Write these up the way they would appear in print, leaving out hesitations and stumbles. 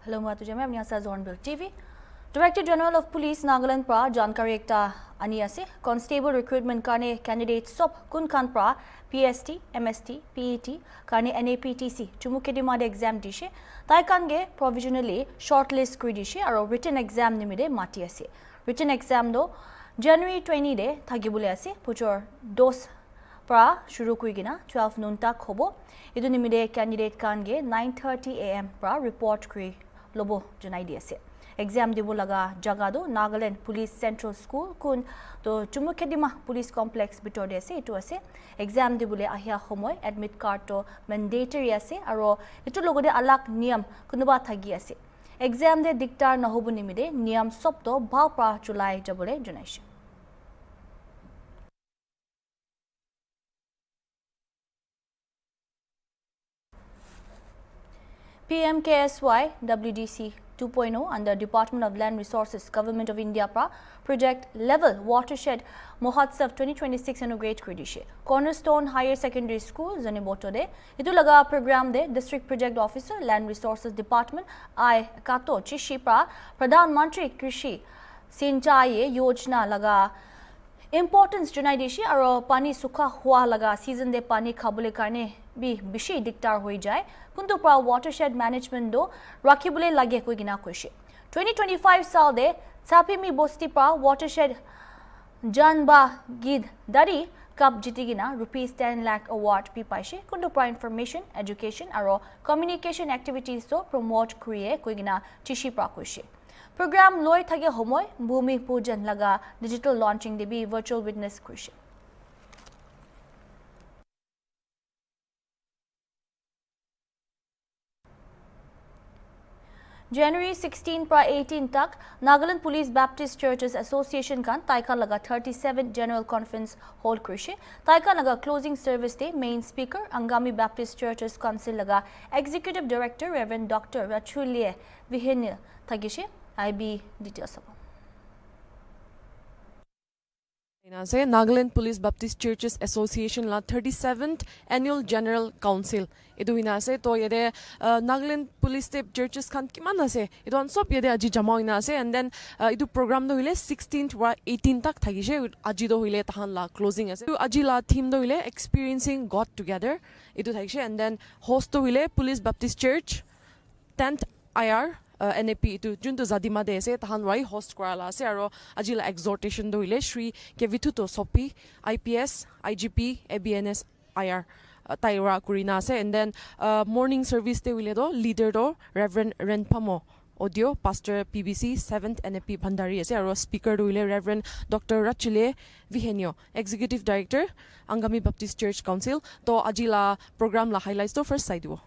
Hello, Matu Jame. I'm Yasa Zornbill TV. Director General of Police Nagaland pra जानकारी एकटा ani ase constable recruitment karne candidate sob kun khan pra PST, MST, PET karne NAPTC chumukedi made exam dishe tai kange provisionally shortlist kuri dishe aro written exam nimide mati ase written exam do January 20 de thagibule ase puchor dos pra shuru kuigina 12 noon tak hobo idu nimide candidate kange 9:30 am pra report kuri lobo janai di ase exam dibo laga jaga do Nagaland Police Central School kun to chumukedima police complex bitor de ase etu ase exam dibule ahia homoy admit card to mandatory ase aro etu logode alak niyam kunuba thagi ase exam de dictar nahobu nimide niyam sob to bhaw pra July jabole junaishe PMKSY WDC 2.0 under Department of Land Resources, Government of India pra Project Level Watershed Mahotsav 2026 inaugurate kridishe. Cornerstone Higher Secondary School Zaniboto de itu laga program de District Project Officer Land Resources Department I Kato Chishi pra Pradhan Mantri Krishi Sinchai Yojana laga importance junai dishi aro pani sukha hua laga season de pani khabule karne bi bishi diktar hoi jai kuntu pra watershed management do rakhibule lage koi gina koishe 2025 sal de chapimi bosti pra watershed janba gid dari cup jitigina rupees 10 lakh award pi paise kuntu pra information education aro communication activities to promote kriye koi gina chishi pra koishe program loi thage homoy bhumi pujan laga digital launching debi virtual witness kuishe January 16 pra 18 tak Nagaland Police Baptist Churches Association kan taika laga 37 General Conference hold kurishe taika laga closing service day main speaker Angami Baptist Churches Council laga Executive Director Reverend Dr. Rachulie Vihenil tagishe IB details abo Say Nagaland Police Baptist Churches Association la 37th Annual General Council edu ina ase to yede Nagaland Police Churches khan kiman ase edu on sob yede aji jama ina ase and then edu program do hile 16th wa 18 tak thagise aji do hile tahan la closing ase aji la theme do hile experiencing God together edu thagise and then host do hile Police Baptist Church 10th IR NAP to junto zadima de ase tahan rai host korala ase aro ajila exhortation do ile Shri Kevitu to Sopi IPS IGP ABNS IR Taira Kurina ase and then morning service de ile do leader do Reverend Renpamo audio Pastor PBC 7th NAP Bhandari ase aro speaker do ile Reverend Dr. Rachule Vihenio Executive Director Angami Baptist Church Council to ajila program la highlights to first side do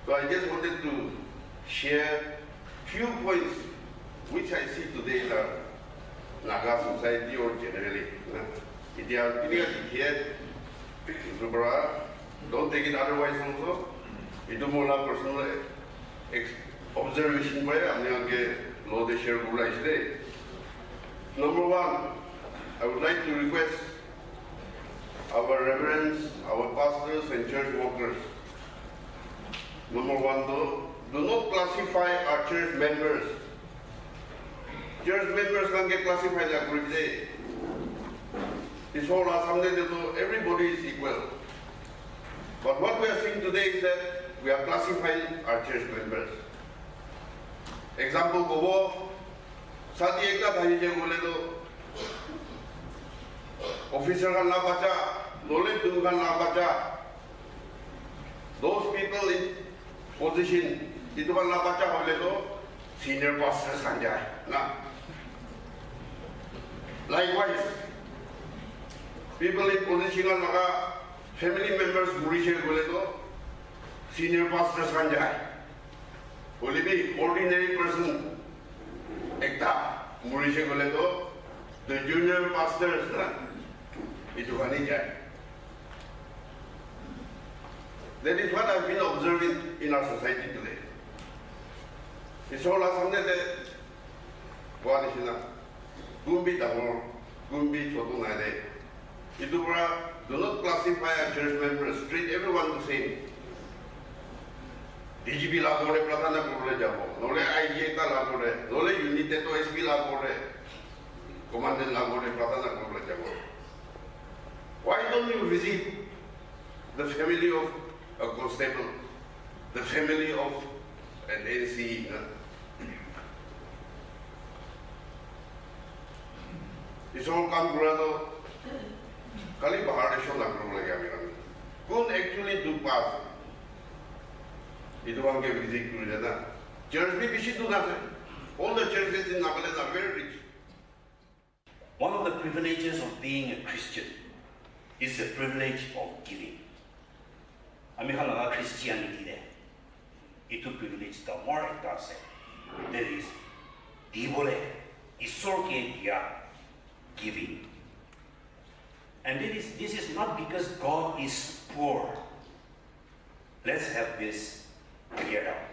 So I just wanted to share few points which I see today in the Naga society or generally. If they are clear here, don't take it otherwise also. It is more personal observation by law they share today. Number one, I would like to request our reverends, our pastors and church workers. Number one, do not classify our church members. Church members can get classified like today. This whole assembly, everybody is equal. But what we are seeing today is that we are classifying our church members. Example, go sati ekta bhai je bole to officer ka na bacha, knowledge dun ka na bacha. Those people in position itu kan la baca boleh to senior pastors kan jai na. Likewise, people in position on maka family members murishe gole to senior pastors kan jai. Only be ordinary person ekta murishe gole to the junior pasters na itu kan jai. That is what I've been observing in our society today. It's all something that what is na gumbi tamor gumbi chotu na de. Itu pura do not classify a church members, treat everyone the same. DGP lagore pradhana korle jabo, nole IG ta lagore, nole unit to SP lagore, commandant lagore pradhana korle jabo. Why don't you visit the family of a constable, the family of an NC? It's all come together. Kali bahar show na kuro lagi kami. Kun actually do pass. Itu ang ke visit kuru jana. Church bhi bishi do na. All the churches in Nagaland are very rich. One of the privileges of being a Christian is the privilege of giving. American Christianity there. Itu privilege the more it does. That is, divole isorke dia giving. And this is not because God is poor. Let's have this cleared out.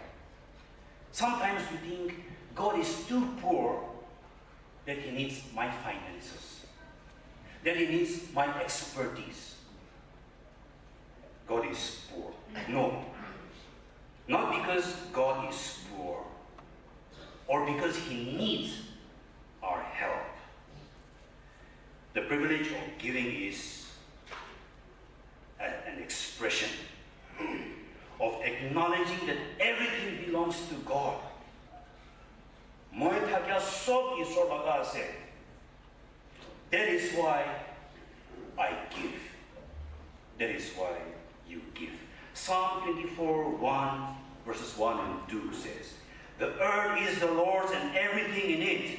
Sometimes we think God is too poor that he needs my finances, that he needs my expertise. God is poor. No. Not because God is poor or because he needs our help. The privilege of giving is an expression of acknowledging that everything belongs to God. That is why I give. That is why you give. Psalm 24:1 verses 1 and 2 says, "The earth is the Lord's and everything in it,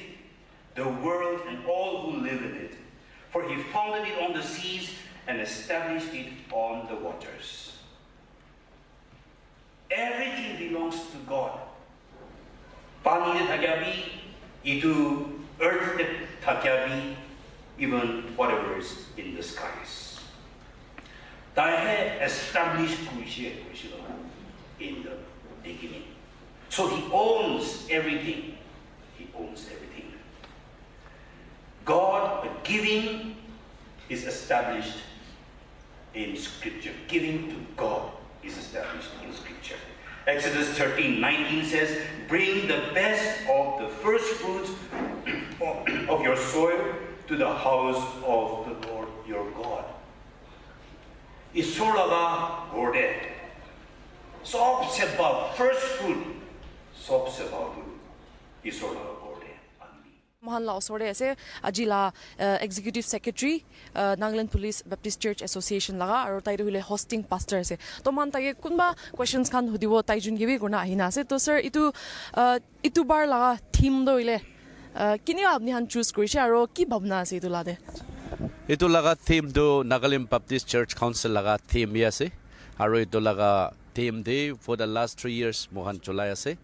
the world and all who live in it. For he founded it on the seas and established it on the waters." Everything belongs to God. Pani tagabi, itu earth tagabi, even whatever is in the skies. Dahe established in the beginning. So he owns everything. He owns everything. God, giving is established in Scripture. Giving to God is established in Scripture. Exodus 13:19 says, "Bring the best of the first fruits of your soil to the house of the Lord your God." Isolaba gorde. Sobseba first fruit. Sobseba isolaba gorde. Mohan la osore ase ajila executive secretary Nagaland Police Baptist Church Association laga aro tai hule hosting pastor ase to man tai kunba questions khan hudibo tai jun gibi guna ahina ase to sir itu bar laga theme do ile kini apni han choose korise aro ki bhabna ase itu lade itu laga theme do Nagaland Baptist Church Council laga theme ase aro itu laga theme de for the last 3 years mohan cholai ase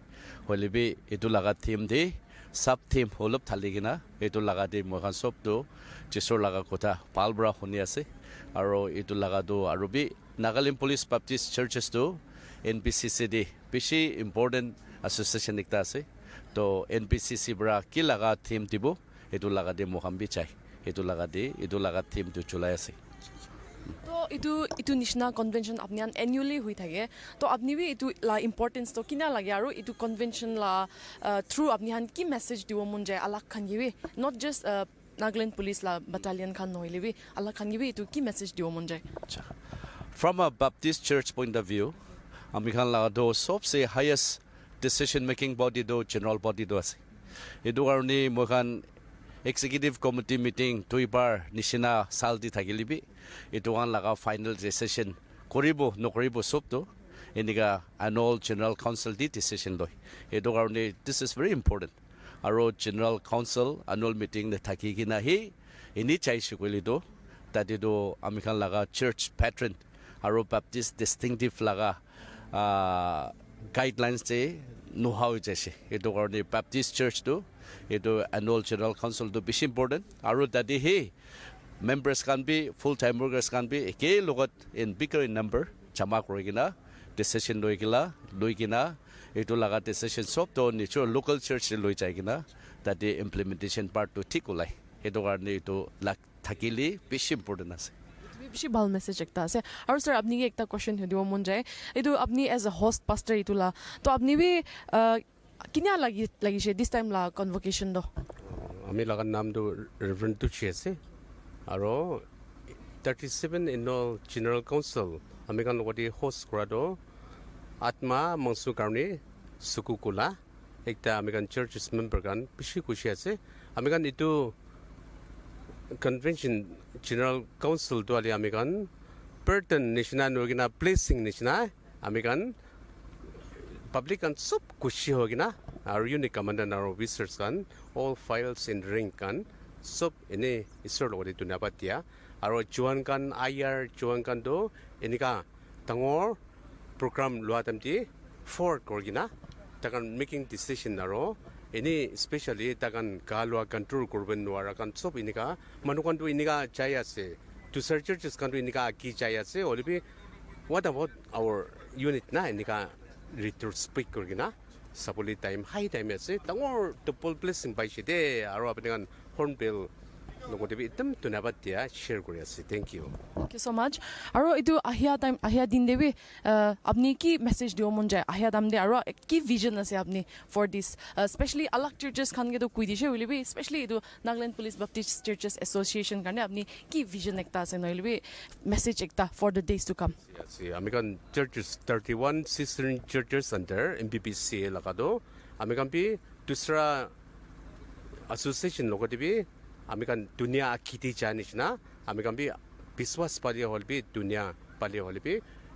holibi itu laga theme de sub theme holop thaligina etu laga de mohan sob do jisor laga kotha palbra honi ase aro etu laga do aro bi Nagaland Police Baptist Churches do NPCC de bishi important association ekta ase to NPCC bra ki laga theme tibo etu laga de moham bi chai etu laga theme to chulai ase to itu nishna convention apni an annually hui thage to apni bi itu la importance to kina lage aro itu convention la through apni han ki message diwo mun jai alak khan gi not just Nagaland Police la battalion khan noile bi alak khan gi itu ki message diwo mun jai from a Baptist church point of view ami khan la do sobse highest decision making body do general body do ase edu arni mohan executive committee meeting toibar nishina saldi thagilibi etu an laga final decision koribo nokoribo sob to এনেকা annual general council di decision loi eto karone this is very important aro general council annual meeting de thaki kina hi ini chai shukuli do tadi do amikhan laga church patron aro baptist distinctive laga guidelines de no how jese eto karone baptist church do eto annual general council do bish important aro tadi hi members can be full time workers can be ke logot in bigger in number chama korigina decision loikina eto laga decision sob to nicho local church loi jaigina that the implementation part to thik ulai eto karone eto lak thakili bish important ase বেশি ভাল message একটা আছে আৰু sir আপনি একটা question দিব মন যায় এইটো আপনি এজ এ হোস্ট পাস্টার ইতুলা তো আপনি বি কিনা লাগিছে দিস টাইম লা কনভোকেশন দ আমি লাগার নাম তো রেভারেন্ড তুচি আছে আৰু 37 এনুৱেল জেনাৰেল কাউন্সিল আমি কান লগতে হোষ্ট কৰা দ আত্মা মংসু কাৰণে সুকুকুলা একটা আমি কান চাৰ্চেছ মেম্বাৰ কান বেছি খুশি আছে আমি কান ইটো convention general council to ali american perton national norgina placing national american public and sub kushi hogina our unique commander our officers kan all files in ring kan sub ene isor logodi tunapatia aro juan kan ir juan kan do enika tangor program luatamti for korgina takan making decision aro ini especially takan kalwa control kurben nuara kan sop inika manukan tu inika jaya se to churches kan tu inika ki jaya se olibi what about our unit na inika return speak kurgina sapoli time high time ase tangor to full blessing by shide aro apni kan hornbill logo debi itam tunabatia share kori ase thank you so much আৰু এইটো আহিয়া দিন দেবি আপনি কি message দিও মন যায় আহিয়া দাম দে আৰু কি ভিজন আছে আপনি ফৰ দিস স্পেশালি আলাক চাৰ্চেছ খান কে তো কুই দিছে উলিবি স্পেশালি এইটো নাগালেণ্ড পুলিচ বাপটিষ্ট চাৰ্চেছ এছ'চিয়েশ্যন কাৰণে আপনি কি ভিজন একটা আছে নইলবি মেসেজ একটা for the days to come American churches 31 sister churches under MPPC lagado American pi dusra association logo debi American dunia akiti janish na American pi biswas pali holbi dunia pali holbi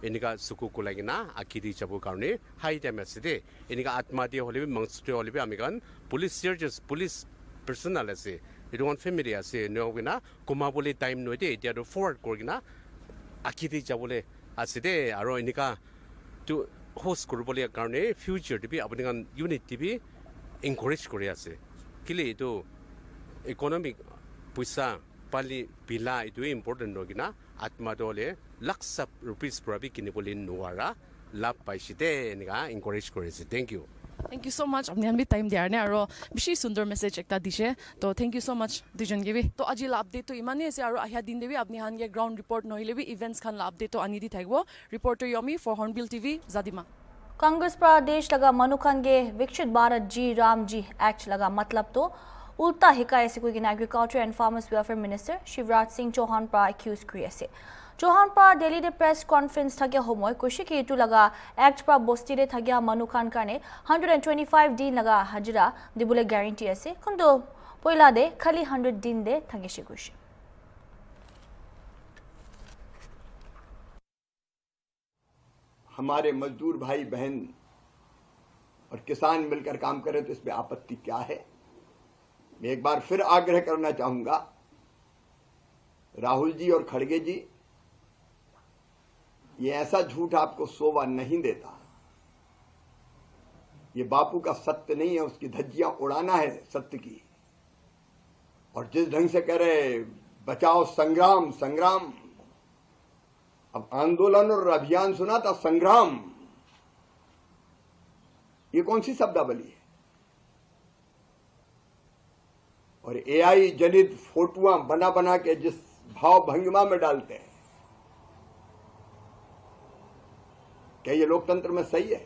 enika suku kulagina akiti jabu karne high time aside enika atma dia holbi mangstu holbi American police churches police personnel ase it one family ase no gina kuma boli time no de dia do forward korgina akiti jabule aside aro enika to host korubole karne future tibi apni kan unit tibi encourage kori ase kile to economic puisa pali bila itu important nogina atma dole lakhs of rupees prabi kinibole nuara lap paisite enika encourage korese thank you so much আপনি আনবি time দিয়াৰ নে আৰু বেছি সুন্দৰ message একটা দিছে তো থ্যাংক ইউ সো মাচ দুজন গিবি তো আজি লা আপডেট তো ইমানে আছে আৰু আহিয়া দিন দেবি আপনি হানগে গ্ৰাউণ্ড ৰিপৰ্ট নহলেবি ইভেন্টস খান লা আপডেট তো আনি দি থাকিব reporter yami for hornbill tv জাদিমা कांग्रेस प्रदेश लगा मनुखंगे विकसित Bharat G Ram G act लगा मतलब तो उल्टा हिकाय से कोई agriculture and farmers welfare minister Shivraj Singh Chouhan पर एक्यूज क्रिए से चौहान पर दिल्ली दे प्रेस कॉन्फ्रेंस थके समय कुशी की इटू लगा एक्ट पर बस्ती दे थगिया मनुखान काने 125 दिन लगा हजरा दिबुले गारंटी আছে কিন্তু পয়লা দে খালি 100 दिन दे थगे से कुशी हमारे मजदूर भाई बहन और किसान मिलकर काम करें तो इसमें आपत्ति क्या है। मैं एक बार फिर आग्रह करना चाहूंगा राहुल जी और खड़गे जी, ये ऐसा झूठ आपको शोभा नहीं देता। ये बापू का सत्य नहीं है, उसकी धज्जियां उड़ाना है सत्य की। और जिस ढंग से कह रहे बचाओ संग्राम संग्राम, अब आंदोलन और अभियान सुना था, संग्राम ये कौन सी शब्दावली है। और एआई जनित फोटोआं बना बना के जिस भाव भंगिमा में डालते हैं, क्या ये लोकतंत्र में सही है।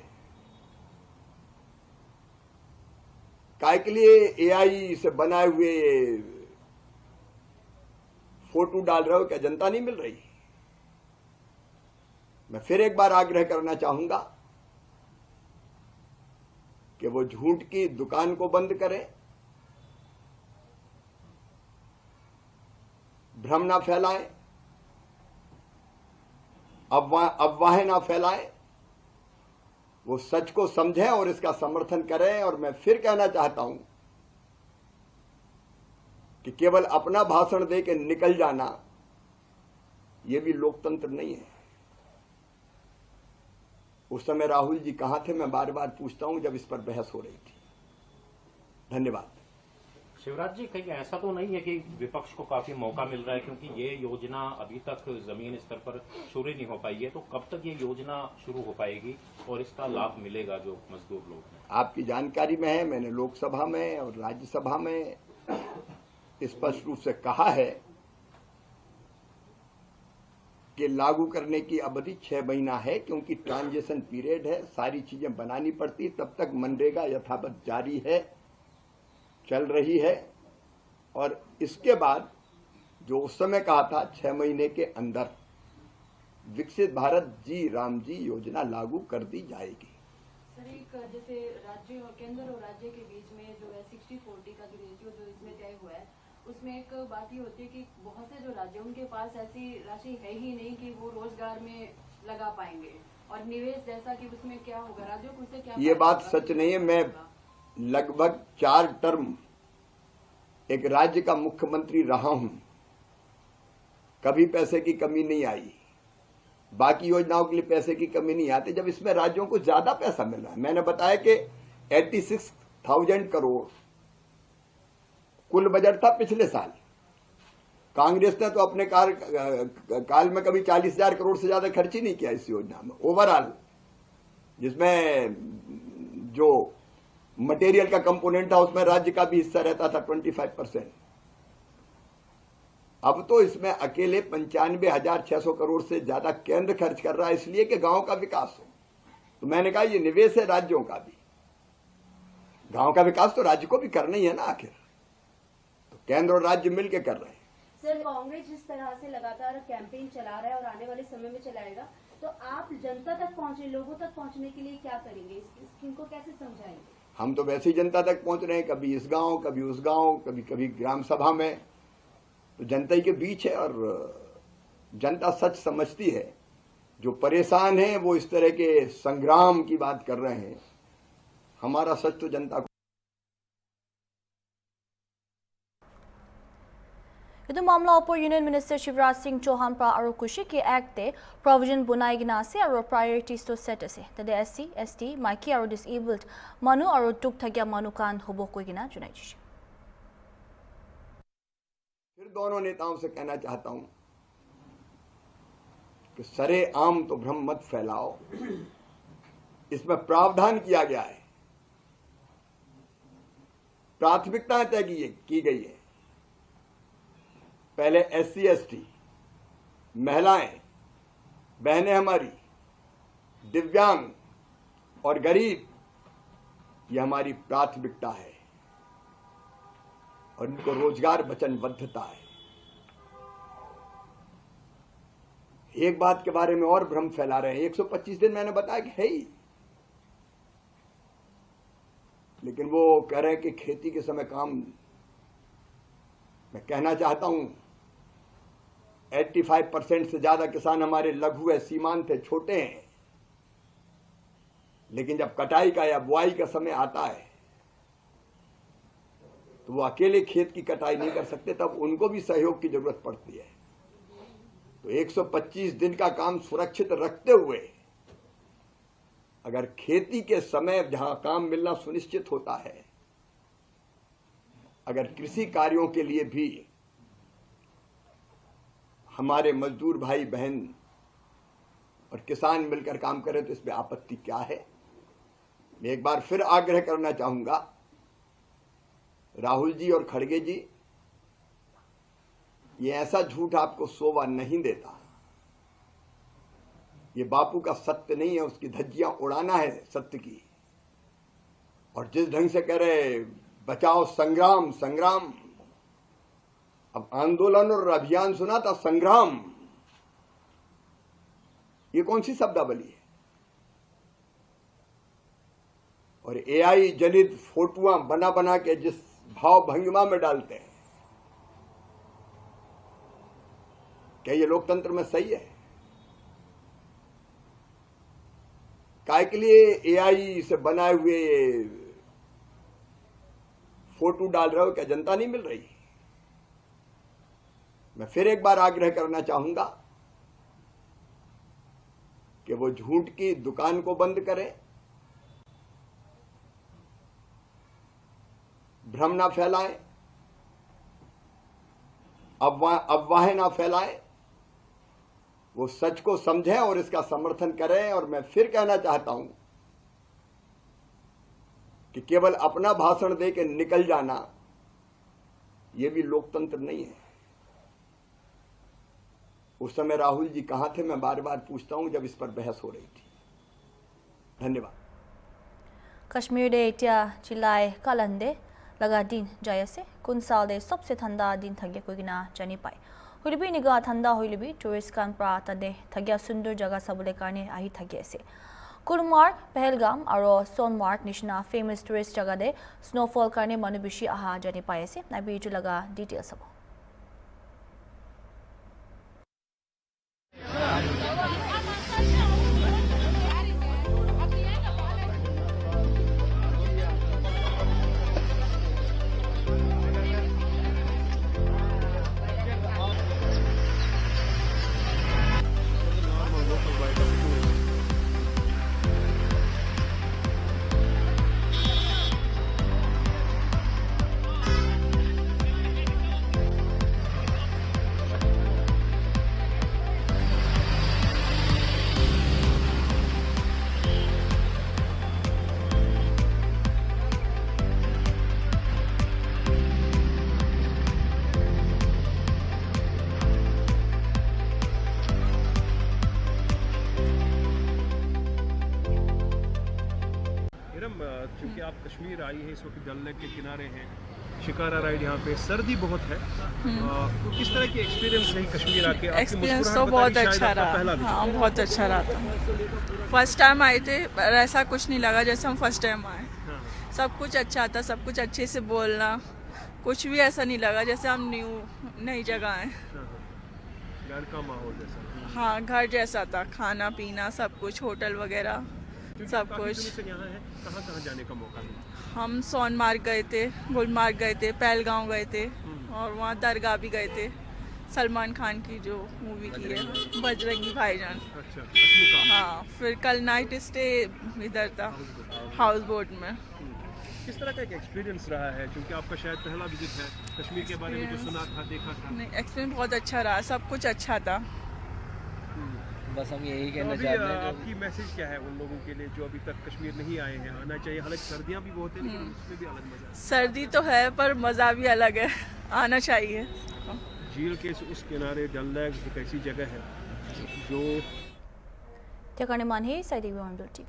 काय के लिए एआई से बनाए हुए फोटो डाल रहे हो, क्या जनता नहीं मिल रही। मैं फिर एक बार आग्रह करना चाहूंगा कि वो झूठ की दुकान को बंद करें, भ्रम ना फैलाएं, अफवाहें ना फैलाएं। वो सच को समझें और इसका समर्थन करें। और मैं फिर कहना चाहता हूं कि केवल अपना भाषण दे के निकल जाना ये भी लोकतंत्र नहीं है। उस समय राहुल जी कहां थे, मैं बार बार पूछता हूं जब इस पर बहस हो रही थी। धन्यवाद। शिवराज जी, कहीं ऐसा तो नहीं है कि विपक्ष को काफी मौका मिल रहा है, क्योंकि ये योजना अभी तक जमीन स्तर पर शुरू नहीं हो पाई है, तो कब तक ये योजना शुरू हो पाएगी और इसका लाभ मिलेगा जो मजदूर लोग हैं? आपकी जानकारी में है, मैंने लोकसभा में और राज्यसभा में स्पष्ट रूप से कहा है कि लागू करने की अवधि 6 महीना है, क्योंकि ट्रांजिशन पीरियड है, सारी चीजें बनानी पड़ती। तब तक मनरेगा यथावत जारी है, चल रही है। और इसके बाद जो उस समय कहा था 6 महीने के अंदर विकसित भारत जी राम जी योजना लागू कर दी जाएगी। सर, एक जैसे राज्य और केंद्र और राज्य के बीच में जो है 60-40 का जो रेशियो जो इसमें तय हुआ है, उसमें एक बात ये होती है कि बहुत से जो राज्य उनके पास ऐसी राशि है ही नहीं कि वो रोजगार में लगा पाएंगे, और निवेश जैसा कि उसमें क्या होगा, राज्यों को उससे क्या ये बात सच नहीं है। मैं लगभग 4 टर्म एक राज्य का मुख्यमंत्री रहा हूं, कभी पैसे की कमी नहीं आई। बाकी योजनाओं के लिए पैसे की कमी नहीं आती जब इसमें राज्यों को ज्यादा पैसा मिल रहा है। मैंने बताया कि 86,000 करोड़ कुल बजट था पिछले साल। कांग्रेस ने तो अपने काल में कभी 40,000 करोड़ से ज्यादा खर्च ही नहीं किया इस योजना में ओवरऑल, जिसमें जो मटेरियल का कंपोनेंट था उसमें राज्य का भी हिस्सा रहता था 25%। अब तो इसमें अकेले 95,600 करोड़ से ज्यादा केंद्र खर्च कर रहा है, इसलिए कि गांव का विकास हो। तो मैंने कहा ये निवेश है राज्यों का भी। गांव का विकास तो राज्य को भी करना ही है ना, आखिर तो केंद्र और राज्य मिलकर कर रहे हैं। सर, कांग्रेस जिस तरह से लगातार कैंपेन चला रहा है और आने वाले समय में चलाएगा, तो आप जनता तक पहुंचे, लोगों तक पहुंचने के लिए क्या करेंगे, इनको कैसे समझाएंगे? हम तो वैसे ही जनता तक पहुंच रहे हैं, कभी इस गांव, कभी उस गांव, कभी कभी ग्राम सभा में। तो जनता ही के बीच है और जनता सच समझती है। जो परेशान है वो इस तरह के संग्राम की बात कर रहे हैं। हमारा सच तो जनता को। ಇದು ಮಾಮಲಾ ಉಪ ಯೂನಿಯನ್ ಮಿನಿಸ್ಟರ್ ಶಿವರಾಜ್ ಸಿಂಗ್ ಚೌಹಾನ್ ಪ್ರಾ আৰু খুশি কে একতে প্ৰভিজন বনাই গিনা আছে আৰু প্ৰায়োৰিটিজ তো সেট আছে তদে এসসি এসটি মাইকি আৰু ডিসেবলড মানুহ আৰু টুক থাকিয়া মানুহ কান হ'ব কৈ গিনা জনাই দিছে। फिर दोनों नेताओं से कहना चाहता हूं कि सरे आम तो भ्रम मत फैलाओ। इसमें प्रावधान किया गया है, प्राथमिकताएं तय की गई है। पहले एससी एसटी, महिलाएं, बहनें हमारी, दिव्यांग और गरीब, ये हमारी प्राथमिकता है और इनको रोजगार वचनबद्धता है। एक बात के बारे में और भ्रम फैला रहे हैं, 125 दिन मैंने बताया कि है ही, लेकिन वो कह रहे हैं कि खेती के समय काम। मैं कहना चाहता हूं 85% से ज्यादा किसान हमारे लघु है, सीमांत है, छोटे हैं। लेकिन जब कटाई का या बुआई का समय आता है तो वो अकेले खेत की कटाई नहीं कर सकते, तब उनको भी सहयोग की जरूरत पड़ती है। तो 125 दिन का काम सुरक्षित रखते हुए अगर खेती के समय जहां काम मिलना सुनिश्चित होता है, अगर कृषि कार्यों के लिए भी हमारे मजदूर भाई बहन और किसान मिलकर काम करें तो इसमें आपत्ति क्या है। मैं एक बार फिर आग्रह करना चाहूंगा, राहुल जी और खड़गे जी, ये ऐसा झूठ आपको शोभा नहीं देता। ये बापू का सत्य नहीं है, उसकी धज्जियां उड़ाना है सत्य की। और जिस ढंग से कह रहे बचाओ संग्राम संग्राम, अब आंदोलन और अभियान सुना था, संग्राम ये कौन सी शब्दावली है। और एआई जनित फोटोआं बना बना के जिस भाव भंगिमा में डालते हैं, क्या ये लोकतंत्र में सही है? काय के लिए एआई से बनाए हुए ये फोटो डाल रहे हो? क्या जनता नहीं मिल रही? मैं फिर एक बार आग्रह करना चाहूंगा कि वो झूठ की दुकान को बंद करें, भ्रम ना फैलाएं, अफवाहें ना फैलाएं, वो सच को समझें और इसका समर्थन करें। और मैं फिर कहना चाहता हूं कि केवल अपना भाषण दे के निकल जाना यह भी लोकतंत्र नहीं है। उस समय राहुल जी कहां थे, मैं बार बार पूछता हूं जब इस पर बहस हो रही थी। धन्यवाद। कश्मीर दे इतिया चिलाई कालंदे लगा दिन जायसे कुन साल दे सबसे ठंडा दिन थगे कोइना जानी पाए हुलिबी निगा ठंडा हुलिबी टूरिस्ट कान प्राता दे थग्या सुंदर जगह सबले कारणे आही थगे से गुलमार्ग पहलगाम और सोनमार्ग निशना फेमस टूरिस्ट जगह दे स्नोफॉल कारणे मनुबिशी आहा जानी पाए से नाबी लगा डिटेल्स सब। क्योंकि आप कश्मीर आई है, इस वक्त डल लेक के किनारे हैं, शिकारा राइड यहाँ पे, सर्दी बहुत है, तो किस तरह की एक्सपीरियंस रही कश्मीर आके? एक्सपीरियंस तो बहुत अच्छा रहा, हाँ बहुत अच्छा रहा था। फर्स्ट टाइम आए थे पर ऐसा कुछ नहीं लगा जैसे हम फर्स्ट टाइम आए। सब कुछ अच्छा था, सब कुछ अच्छे से बोलना, कुछ भी ऐसा नहीं लगा जैसे हम नई जगह आए। घर का माहौल जैसा? हाँ घर जैसा था, खाना पीना सब कुछ, होटल वगैरह सब कुछ। कहाँ जाने का मौका मिला? हम सोनमार्ग गए थे, गुलमार्ग गए थे, पहलगांव गए थे और वहाँ दरगाह भी गए थे। सलमान खान की जो मूवी की है बजरंगी भाईजान। अच्छा, हाँ फिर कल नाइट स्टे इधर था हाउस बोट में। किस तरह का एक एक्सपीरियंस रहा है, क्योंकि आपका शायद पहला विजिट है कश्मीर के बारे में जो सुना था, देखा था? नहीं, एक्सपीरियंस बहुत अच्छा रहा, सब कुछ अच्छा था। बस हम यही कहना चाहते हैं। आपकी मैसेज क्या है उन लोगों के लिए जो अभी तक कश्मीर नहीं आए हैं? आना चाहिए, हालांकि सर्दियाँ भी बहुत है लेकिन उसमें भी अलग मजा है। सर्दी तो है पर मज़ा भी अलग है, आना चाहिए। झील के उस किनारे डल लेक एक ऐसी जगह है जो मान ही साइड टीवी।